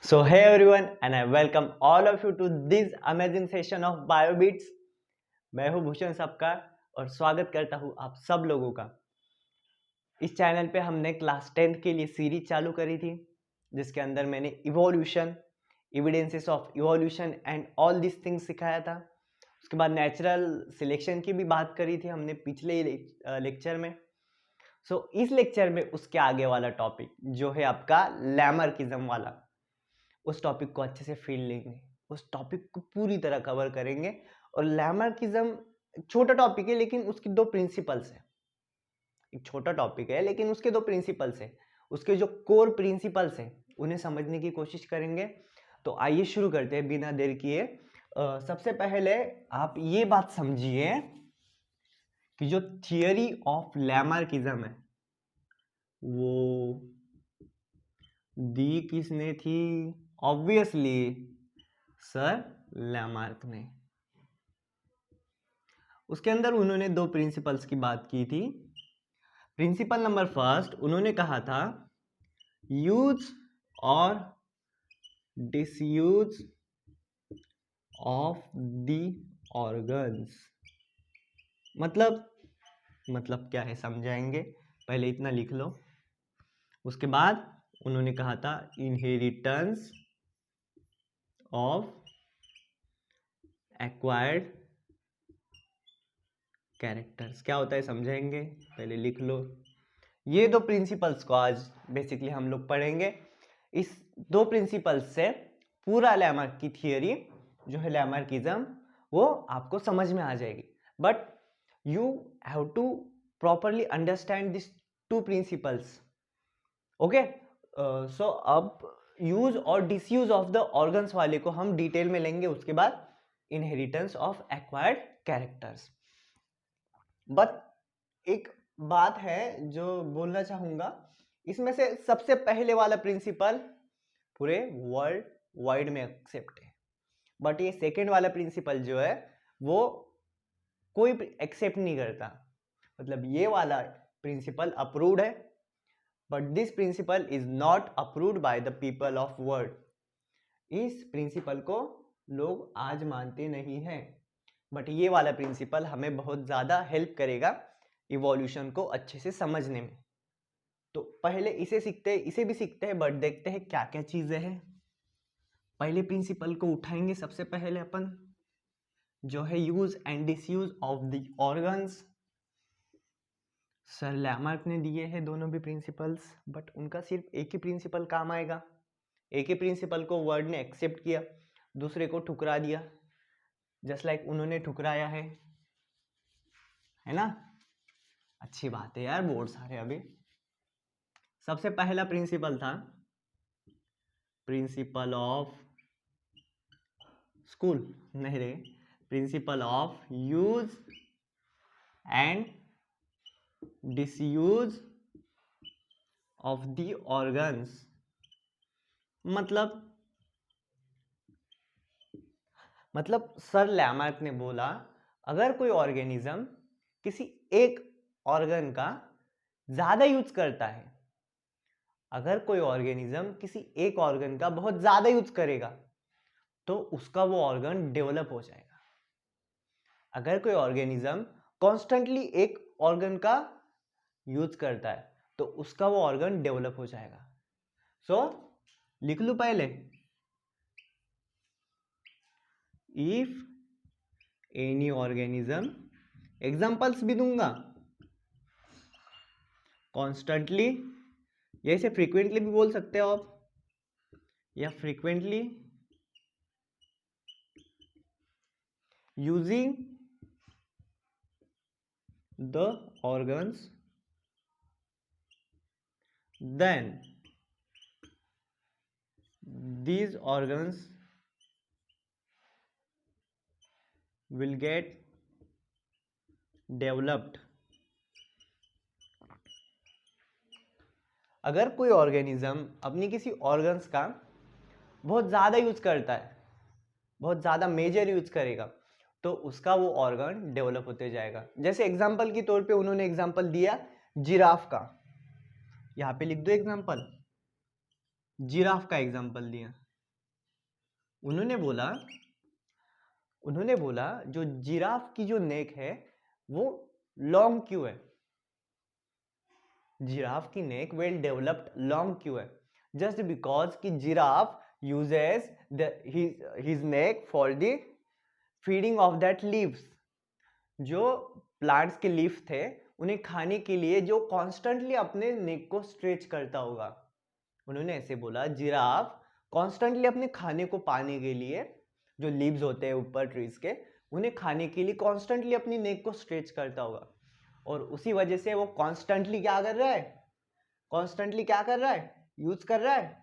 So hey everyone and I welcome all of you to this amazing session of BioBeats। मैं हूं भूषण सबका और स्वागत करता हूं आप सब लोगों का। इस चैनल पे हमने क्लास 10 के लिए सीरीज चालू करी थी जिसके अंदर मैंने evolution, evidences of evolution and all this things सिखाया था। उसके बाद नेचुरल सिलेक्शन की भी बात करी थी हमने पिछले लेक्चर में। इस लेक्चर में उसके आगे वाला टॉपिक जो है आपका लैमर्किज्म वाला, उस टॉपिक को अच्छे से फील लेंगे, उस टॉपिक को पूरी तरह कवर करेंगे। और लैमर्किज्म छोटा टॉपिक है लेकिन उसकी दो प्रिंसिपल्स है। एक छोटा टॉपिक है लेकिन उसके दो प्रिंसिपल्स है, उसके जो कोर प्रिंसिपल्स है उन्हें समझने की कोशिश करेंगे। तो आइए शुरू करते हैं बिना देर किए। सबसे पहले आप ये बात समझिए कि जो थियरी ऑफ लैमर्किज्म है वो दी किसने थी? ऑब्वियसली सर लैमार्क ने। उसके अंदर उन्होंने दो प्रिंसिपल्स की बात की थी। प्रिंसिपल नंबर फर्स्ट उन्होंने कहा था यूज और डिसयूज ऑफ द ऑर्गन्स। मतलब क्या है समझाएंगे, पहले इतना लिख लो। उसके बाद उन्होंने कहा था इनहेरिटेंस ऑफ एक्वायर्ड कैरेक्टर्स क्या होता है समझाएंगे, पहले लिख लो। ये दो प्रिंसिपल्स को आज बेसिकली हम लोग पढ़ेंगे। इस दो प्रिंसिपल्स से पूरा लैमार्क की थियरी जो है लैमार्किज्म वो आपको समझ में आ जाएगी। But you have to properly understand this two principles. Okay, so अब यूज और डिसयूज ऑफ द ऑर्गन्स वाले को हम डिटेल में लेंगे। उसके बाद inheritance of acquired characters. But एक बात है जो बोलना चाहूंगा, इसमें से सबसे पहले वाला प्रिंसिपल पूरे वर्ल्ड वाइड में एक्सेप्ट है, बट ये सेकेंड वाला प्रिंसिपल जो है वो कोई एक्सेप्ट नहीं करता। मतलब ये वाला प्रिंसिपल अप्रूव्ड है but this principle is not approved by the people of world. इस प्रिंसिपल को लोग आज मानते नहीं हैं, बट ये वाला प्रिंसिपल हमें बहुत ज़्यादा हेल्प करेगा इवोल्यूशन को अच्छे से समझने में। तो पहले इसे सीखते हैं, इसे भी सीखते हैं, बट देखते हैं क्या क्या चीज़ें हैं। पहले प्रिंसिपल को उठाएंगे सबसे पहले अपन, जो है use and disuse of the organs. Sir Lamarck ने दिए हैं दोनों भी प्रिंसिपल्स, बट उनका सिर्फ एक ही प्रिंसिपल काम आएगा। एक ही प्रिंसिपल को वर्ल्ड ने एक्सेप्ट किया, दूसरे को ठुकरा दिया, जस्ट लाइक उन्होंने ठुकराया है ना। अच्छी बात है यार, बोर्ड सारे अभी। सबसे पहला प्रिंसिपल था प्रिंसिपल ऑफ स्कूल, नहीं रे, principle of use and disuse of the organs. मतलब सर लैमार्क ने बोला अगर कोई ऑर्गेनिज्म किसी एक ऑर्गन का ज्यादा यूज करता है, अगर कोई ऑर्गेनिज्म किसी एक ऑर्गन का बहुत ज्यादा यूज करेगा तो उसका वो ऑर्गन डेवलप हो जाएगा। अगर कोई ऑर्गेनिज्म कॉन्स्टेंटली एक ऑर्गन का यूज करता है तो उसका वो ऑर्गन डेवलप हो जाएगा। सो लिख लूं पहले, इफ एनी ऑर्गेनिज्म, एग्जांपल्स भी दूंगा, कॉन्स्टेंटली, या इसे फ्रीक्वेंटली भी बोल सकते हो आप, या frequently using the organs, then these organs will get developed। अगर कोई ऑर्गेनिज्म अपनी किसी ऑर्गन्स का बहुत ज़्यादा यूज करता है, बहुत ज़्यादा मेजर यूज करेगा, तो उसका वो ऑर्गन डेवलप होते जाएगा। जैसे एग्जाम्पल के तौर पे उन्होंने एग्जाम्पल दिया जिराफ का, यहाँ पे लिख दो एग्जाम्पल, जिराफ का एग्जाम्पल दिया। उन्होंने बोला जो जिराफ की जो नेक है वो लॉन्ग क्यों है, जिराफ की नेक वेल डेवलप्ड लॉन्ग क्यों है, जस्ट बिकॉज कि giraffe uses his neck for the feeding of that leaves, जो प्लांट्स के लीफ थे उन्हें खाने के लिए जो कॉन्स्टेंटली अपने नेक को स्ट्रेच करता होगा। उन्होंने ऐसे बोला जिराफ कॉन्स्टेंटली अपने खाने को पाने के लिए, जो लीव्स होते हैं यूपर ट्रीज के, उन्हें खाने के लिए कॉन्स्टेंटली अपनी नेक को स्ट्रेच करता होगा, और उसी वजह से वो कॉन्स्टेंटली क्या कर रहा है, यूज कर रहा है,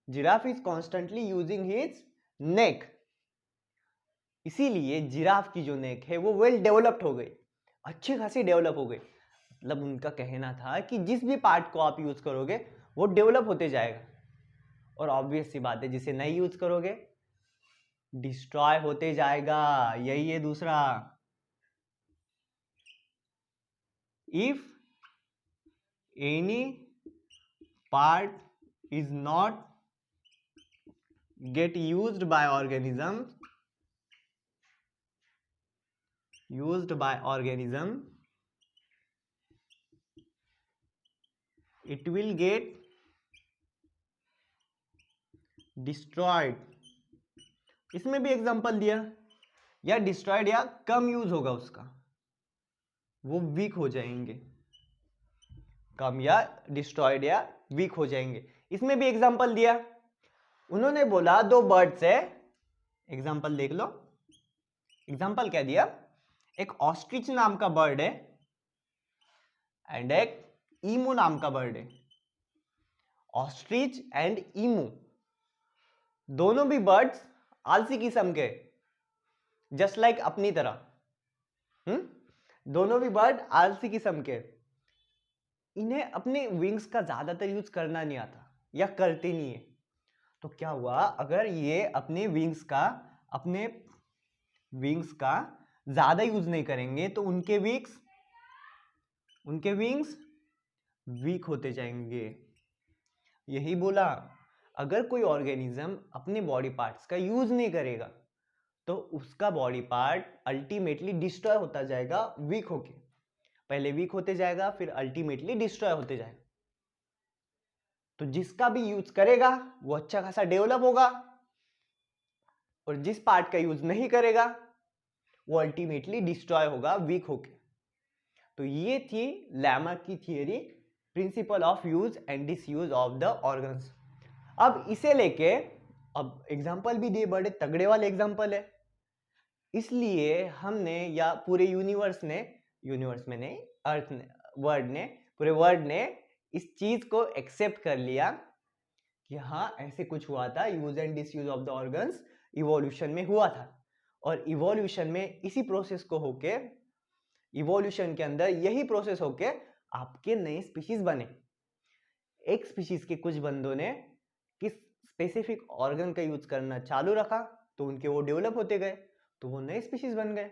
giraffe is constantly using his neck. इसीलिए जिराफ की जो नेक है वो वेल डेवलप्ड हो गई, अच्छी खासी डेवलप हो गई। मतलब उनका कहना था कि जिस भी पार्ट को आप यूज करोगे वो डेवलप होते जाएगा, और ऑब्वियस सी बात है जिसे नहीं यूज करोगे डिस्ट्रॉय होते जाएगा। यही है दूसरा, if any part is not get used by organism, it will get destroyed। इसमें भी एग्जांपल दिया, या डिस्ट्रॉयड या कम यूज होगा उसका, वो वीक हो जाएंगे, कम या डिस्ट्रॉयड या वीक हो जाएंगे। इसमें भी एग्जांपल दिया, उन्होंने बोला दो बर्ड्स है, एग्जांपल देख लो। एग्जांपल क्या दिया, एक ऑस्ट्रिच नाम का बर्ड है एंड एक ईमू नाम का बर्ड है। ऑस्ट्रिच एंड ईमू दोनों भी बर्ड्स आलसी किस्म के, जस्ट लाइक अपनी तरह। दोनों भी बर्ड आलसी किस्म के, इन्हें अपने विंग्स का ज्यादातर यूज करना नहीं आता या करते नहीं है। तो क्या हुआ, अगर ये अपने विंग्स का ज्यादा यूज नहीं करेंगे तो उनके विंग्स वीक होते जाएंगे। यही बोला, अगर कोई ऑर्गेनिज्म अपने बॉडी पार्ट्स का यूज नहीं करेगा तो उसका बॉडी पार्ट अल्टीमेटली डिस्ट्रॉय होता जाएगा, वीक होके। पहले वीक होते जाएगा फिर अल्टीमेटली डिस्ट्रॉय होते जाएगा। तो जिसका भी यूज करेगा वो अच्छा खासा डेवलप होगा, और जिस पार्ट का यूज नहीं करेगा वो अल्टीमेटली डिस्ट्रॉय होगा, वीक होके। तो ये थी लैमार्क की theory, principle of use and disuse of the organs. अब इसे लेके अब एग्जांपल भी दिए, बड़े तगड़े वाले एग्जांपल है, इसलिए हमने या पूरे यूनिवर्स में नहीं, अर्थ ने, पूरे वर्ल्ड ने इस चीज को एक्सेप्ट कर लिया कि हाँ ऐसे कुछ हुआ था, use and disuse of the organs evolution में हुआ था। और इवोल्यूशन में इसी प्रोसेस को होके, इवोल्यूशन के अंदर यही प्रोसेस होके आपके नए स्पीशीज बने। एक स्पीशीज के कुछ बंदों ने किस स्पेसिफिक ऑर्गन का यूज करना चालू रखा तो उनके वो डेवलप होते गए, तो वो नए स्पीशीज बन गए।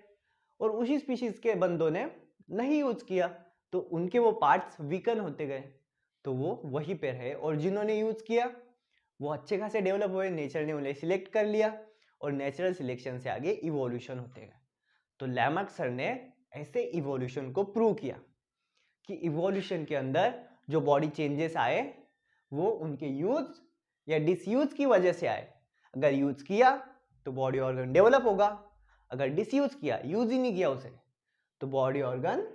और उसी स्पीशीज के बंदों ने नहीं यूज किया तो उनके वो पार्ट्स वीकन होते गए, तो वो वहीं पे रहे। और जिन्होंने यूज किया वो अच्छे खासे डेवलप हुए, नेचर ने उन्हें सिलेक्ट कर लिया, और नेचुरल सिलेक्शन से आगे इवोल्यूशन होते गए। तो लैमार्क सर ने ऐसे इवोल्यूशन को प्रूव किया कि इवोल्यूशन के अंदर जो बॉडी चेंजेस आए वो उनके यूज या डिसयूज की वजह से आए। अगर यूज किया तो बॉडी ऑर्गन डेवलप होगा, अगर डिसयूज किया, यूज ही नहीं किया उसे, तो बॉडी ऑर्गन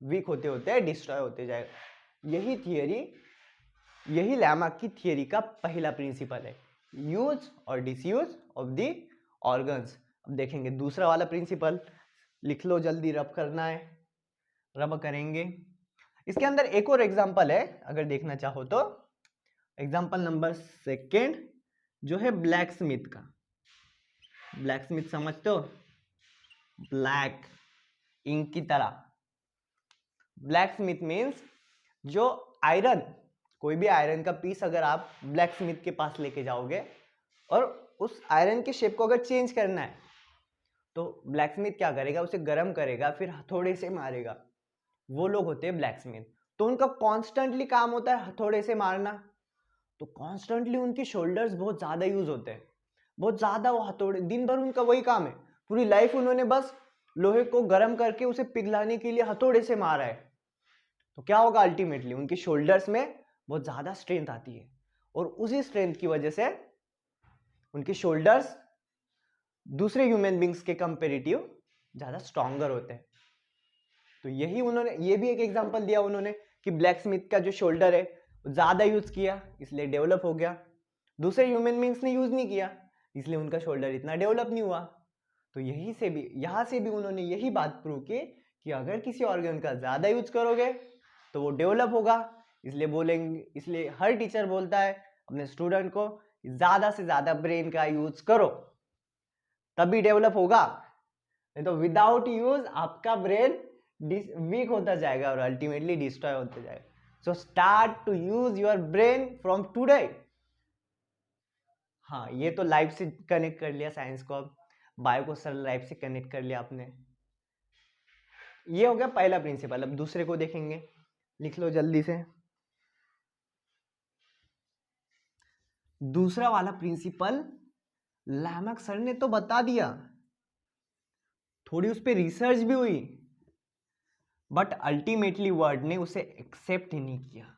वीक होते होते डिस्ट्रॉय होते जाएगा। यही थियरी, यही लैमार्क की थियरी का पहला प्रिंसिपल है, यूज और डिसयूज ऑफ द ऑर्गन्स। अब देखेंगे दूसरा वाला प्रिंसिपल, लिख लो जल्दी, रब करना है, रब करेंगे। इसके अंदर एक और एग्जांपल है अगर देखना चाहो तो, एग्जांपल नंबर 2 जो है ब्लैक स्मिथ का। ब्लैक स्मिथ समझते हो, ब्लैक इंक की तरह। ब्लैक स्मिथ मीन्स जो आयरन, कोई भी आयरन का पीस अगर आप ब्लैक स्मिथ के पास लेके जाओगे और उस आयरन के शेप को अगर चेंज करना है तो ब्लैक स्मिथ क्या करेगा, उसे गर्म करेगा फिर हथौड़े से मारेगा। वो लोग होते हैं ब्लैक स्मिथ। तो उनका कॉन्स्टेंटली काम होता है हथौड़े से मारना, तो कॉन्स्टेंटली उनके शोल्डर्स बहुत ज्यादा यूज होते हैं। बहुत ज्यादा वो हथौड़े, दिन भर उनका वही काम है, पूरी लाइफ उन्होंने बस लोहे को गर्म करके उसे पिघलाने के लिए हथौड़े से मारा है। तो क्या होगा अल्टीमेटली, उनके शोल्डर्स में बहुत ज्यादा स्ट्रेंथ आती है, और उसी स्ट्रेंथ की वजह से उनके शोल्डर्स दूसरे ह्यूमन बींग्स के कंपेरेटिव ज्यादा स्ट्रॉन्गर होते हैं। तो यही उन्होंने, ये भी एक एग्जांपल दिया उन्होंने कि ब्लैक स्मिथ का जो शोल्डर है ज्यादा यूज किया इसलिए डेवलप हो गया, दूसरे ह्यूमन बींग्स ने यूज नहीं किया इसलिए उनका शोल्डर इतना डेवलप नहीं हुआ। तो यही से भी, यहाँ से भी उन्होंने यही बात प्रूव की कि अगर किसी ऑर्गन का ज्यादा यूज करोगे तो वो डेवलप होगा। इसलिए बोलेंगे, इसलिए हर टीचर बोलता है अपने स्टूडेंट को ज्यादा से ज्यादा ब्रेन का यूज करो तभी डेवलप होगा, नहीं तो विदाउट यूज आपका ब्रेन वीक होता जाएगा और अल्टीमेटली डिस्ट्रॉय होता जाएगा। So start to use your brain from today. हाँ, ये तो लाइफ से कनेक्ट कर लिया साइंस को, अब बायो को सरल लाइफ से कनेक्ट कर लिया आपने। ये हो गया पहला प्रिंसिपल। अब दूसरे को देखेंगे, लिख लो जल्दी से। दूसरा वाला प्रिंसिपल लैमार्क सर ने तो बता दिया, थोड़ी उस पर रिसर्च भी हुई, बट अल्टीमेटली वर्ल्ड ने उसे एक्सेप्ट ही नहीं किया,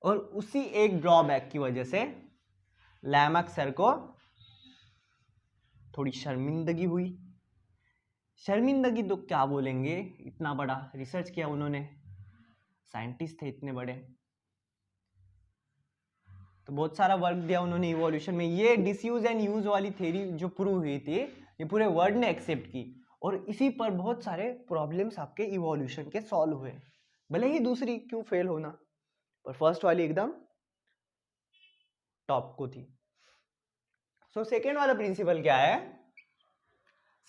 और उसी एक ड्रॉबैक की वजह से लैमार्क सर को थोड़ी शर्मिंदगी हुई। शर्मिंदगी तो क्या बोलेंगे, इतना बड़ा रिसर्च किया उन्होंने, साइंटिस्ट थे इतने बड़े, तो बहुत सारा वर्क दिया उन्होंने इवोल्यूशन में। ये डिसयूज एंड यूज वाली थ्योरी जो प्रूव हुई थी ये पूरे वर्ल्ड ने एक्सेप्ट की, और इसी पर बहुत सारे प्रॉब्लम्स आपके इवोल्यूशन के सॉल्व हुए, भले ही दूसरी क्यों फेल होना, पर फर्स्ट वाली एकदम टॉप को थी। सो सेकेंड वाला प्रिंसिपल क्या है,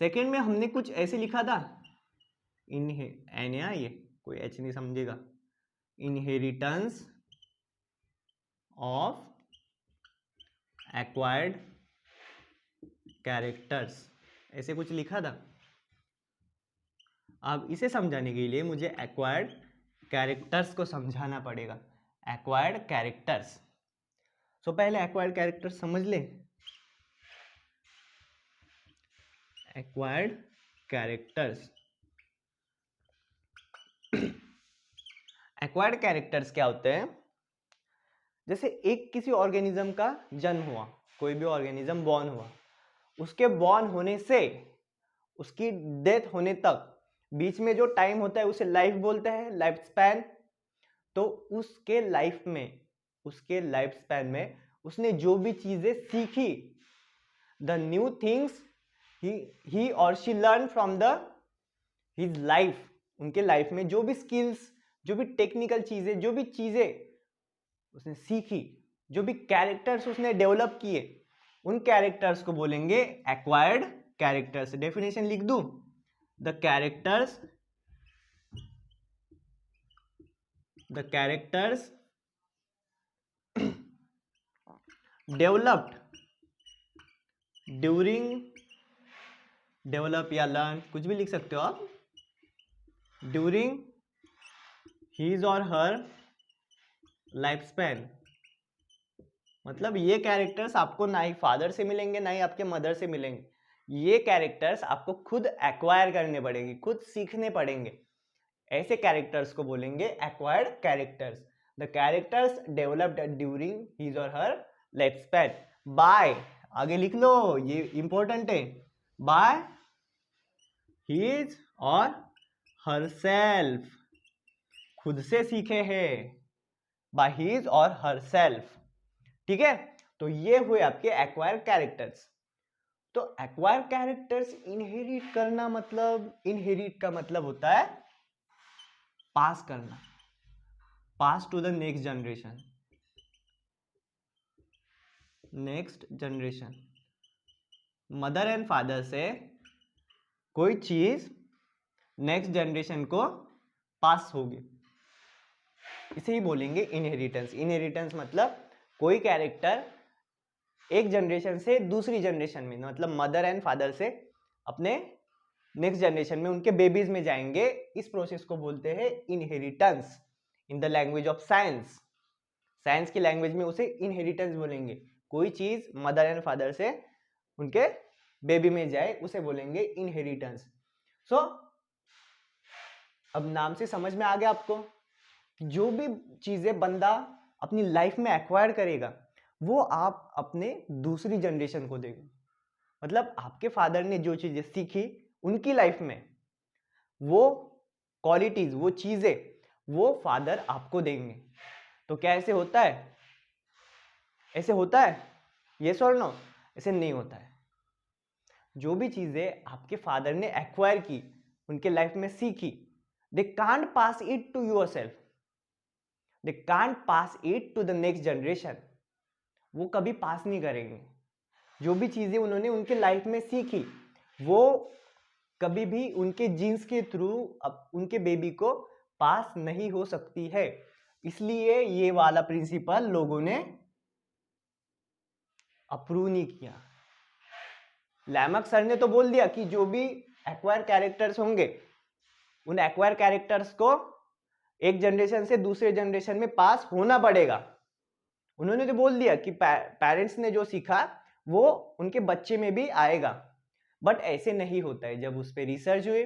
सेकेंड में हमने कुछ ऐसे लिखा था, ये कोई एच नहीं समझेगा, इनहेरिटेंस ऑफ एक्वायर्ड कैरेक्टर्स, ऐसे कुछ लिखा था। अब इसे समझाने के लिए मुझे एक्वायर्ड कैरेक्टर्स को समझाना पड़ेगा। एक्वायर्ड कैरेक्टर्स, सो पहले एक्वायर्ड कैरेक्टर्स समझ ले। एक्वायर्ड कैरेक्टर्स, एक्वायर्ड कैरेक्टर्स क्या होते हैं, जैसे एक किसी ऑर्गेनिज्म का जन्म हुआ, कोई भी ऑर्गेनिज्म बॉर्न हुआ, उसके बॉर्न होने से उसकी डेथ होने तक बीच में जो टाइम होता है उसे लाइफ बोलते हैं, लाइफ स्पैन। तो उसके लाइफ स्पैन में उसने जो भी चीजें सीखी, द न्यू थिंग्स ही और she learn from the his life, उनके लाइफ में जो भी स्किल्स, जो भी टेक्निकल चीजें, जो भी चीजें उसने सीखी, जो भी कैरेक्टर्स उसने डेवलप किए, उन कैरेक्टर्स को बोलेंगे एक्वायर्ड कैरेक्टर्स। डेफिनेशन लिख दूं, the characters developed during, develop या लर्न कुछ भी लिख सकते हो आप, ड्यूरिंग हिज और हर लाइफ स्पैन। मतलब ये कैरेक्टर्स आपको ना ही फादर से मिलेंगे ना ही आपके मदर से मिलेंगे, ये कैरेक्टर्स आपको खुद एक्वायर करने पड़ेंगे, खुद सीखने पड़ेंगे। ऐसे कैरेक्टर्स को बोलेंगे acquired characters. The characters developed during his और हर लाइफ स्पैन बाय, आगे लिख लो ये इंपॉर्टेंट है, बाय हिज और हर सेल्फ, खुद से सीखे हैं, बाय हिज और हर सेल्फ। ठीक है, तो ये हुए आपके एक्वायर कैरेक्टर्स। तो एक्वायर कैरेक्टर्स इनहेरिट करना, मतलब इनहेरिट का मतलब होता है पास करना, pass to the next generation, mother and father से कोई चीज नेक्स्ट जनरेशन को पास होगी, इसे ही बोलेंगे इनहेरिटेंस। इनहेरिटेंस मतलब कोई कैरेक्टर एक जनरेशन से दूसरी जनरेशन में, मतलब मदर एंड फादर से अपने नेक्स्ट जनरेशन में, उनके बेबीज में जाएंगे, इस प्रोसेस को बोलते हैं inheritance in the language of science. Science की लैंग्वेज में उसे इनहेरिटेंस बोलेंगे, कोई चीज मदर एंड फादर से उनके बेबी में जाए, उसे बोलेंगे इनहेरिटेंस। सो अब नाम से समझ में आ गया आपको कि जो भी चीजें बंदा अपनी लाइफ में एक्वायर करेगा वो आप अपने दूसरी जनरेशन को देगा। मतलब आपके फादर ने जो चीजें सीखी उनकी लाइफ में, वो क्वालिटीज, वो चीजें वो फादर आपको देंगे। तो क्या ऐसे होता है? ऐसे होता है? यस और नो? ऐसे नहीं होता है। जो भी चीजें आपके फादर ने एक्वायर की, उनके लाइफ में सीखी, they can't pass it to yourself, they can't pass it to the next generation. वो कभी पास नहीं करेंगे। जो भी चीजें उन्होंने उनके लाइफ में सीखी वो कभी भी उनके जीन्स के थ्रू उनके बेबी को पास नहीं हो सकती है। इसलिए ये वाला प्रिंसिपल लोगों ने अप्रूव नहीं किया। लैमर्क सर ने तो बोल दिया कि जो भी एक्वायर कैरेक्टर्स होंगे उन एक्वायर कैरेक्टर्स को एक जनरेशन से दूसरे जनरेशन में पास होना पड़ेगा। उन्होंने तो बोल दिया कि पेरेंट्स ने जो सीखा वो उनके बच्चे में भी आएगा, बट ऐसे नहीं होता है। जब उस पर रिसर्च हुई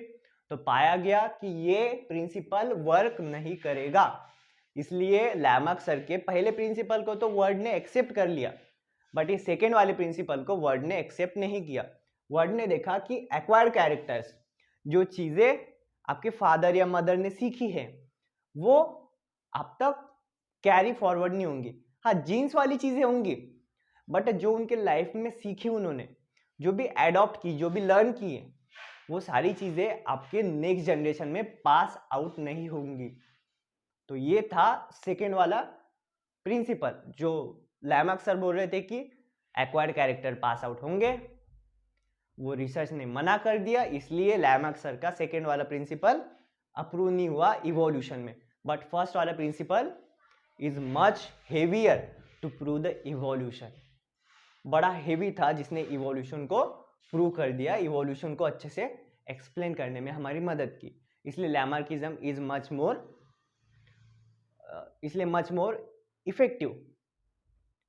तो पाया गया कि ये प्रिंसिपल वर्क नहीं करेगा। इसलिए लैमर्क सर के पहले प्रिंसिपल को तो वर्ल्ड ने एक्सेप्ट कर लिया, बट ये सेकेंड वाले प्रिंसिपल को वर्ल्ड ने एक्सेप्ट नहीं किया। वर्ल्ड ने देखा कि एक्वायर्ड कैरेक्टर्स, जो चीजें आपके फादर या मदर ने सीखी है वो आप तक कैरी फॉरवर्ड नहीं होंगी। हाँ, जीन्स वाली चीजें होंगी, बट जो उनके लाइफ में सीखी उन्होंने, जो भी एडॉप्ट की, जो भी लर्न की है, वो सारी चीजें आपके नेक्स्ट जनरेशन में पास आउट नहीं होंगी। तो ये था सेकेंड वाला प्रिंसिपल जो लैमर्क सर बोल रहे थे कि एक्वायर्ड कैरेक्टर पास आउट होंगे। वो रिसर्च ने मना कर दिया, इसलिए लैमर्क सर का सेकेंड वाला प्रिंसिपल अप्रूव नहीं हुआ इवोल्यूशन में। बट फर्स्ट वाला principle is much heavier to prove the evolution. बड़ा हेवी था जिसने इवोल्यूशन को प्रूव कर दिया, इवोल्यूशन को अच्छे से एक्सप्लेन करने में हमारी मदद की। इसलिए Lamarckism is much more effective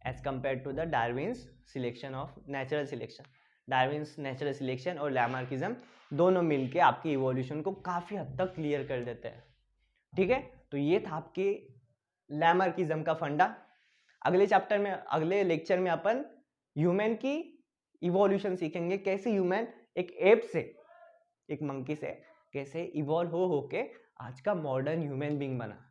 as compare to the Darwin's selection of natural selection. Darwin's natural selection और लैमार्किज्म दोनों मिलके आपकी इवोल्यूशन को काफी हद तक क्लियर कर देते हैं। ठीक है, तो ये था आपके लैमार्किज्म का फंडा। अगले चैप्टर में, अगले लेक्चर में अपन ह्यूमन की इवोल्यूशन सीखेंगे, कैसे ह्यूमन एक एप से, एक मंकी से कैसे इवॉल्व होके आज का मॉडर्न ह्यूमन बीइंग बना।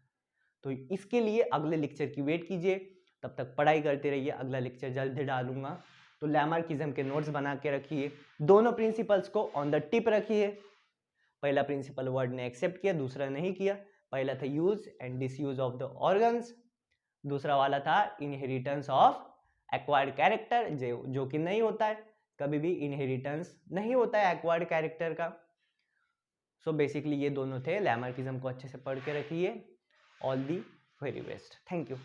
तो इसके लिए अगले लेक्चर की वेट कीजिए, तब तक पढ़ाई करते रहिए। अगला लेक्चर जल्द डालूंगा, तो लैमार्किज्म के नोट्स बना के रखिए। दोनों प्रिंसिपल्स को ऑन द टिप रखिए। पहला प्रिंसिपल वर्ड ने एक्सेप्ट किया, दूसरा नहीं किया। पहला था use and disuse of the organs, दूसरा वाला था इनहेरिटेंस ऑफ एक्वायर्ड कैरेक्टर, जो कि नहीं होता है, कभी भी इनहेरिटेंस नहीं होता है एक्वायर्ड कैरेक्टर का। सो बेसिकली ये दोनों थे। लैमार्किज्म को अच्छे से पढ़ के रखिए। All the very best. Thank you.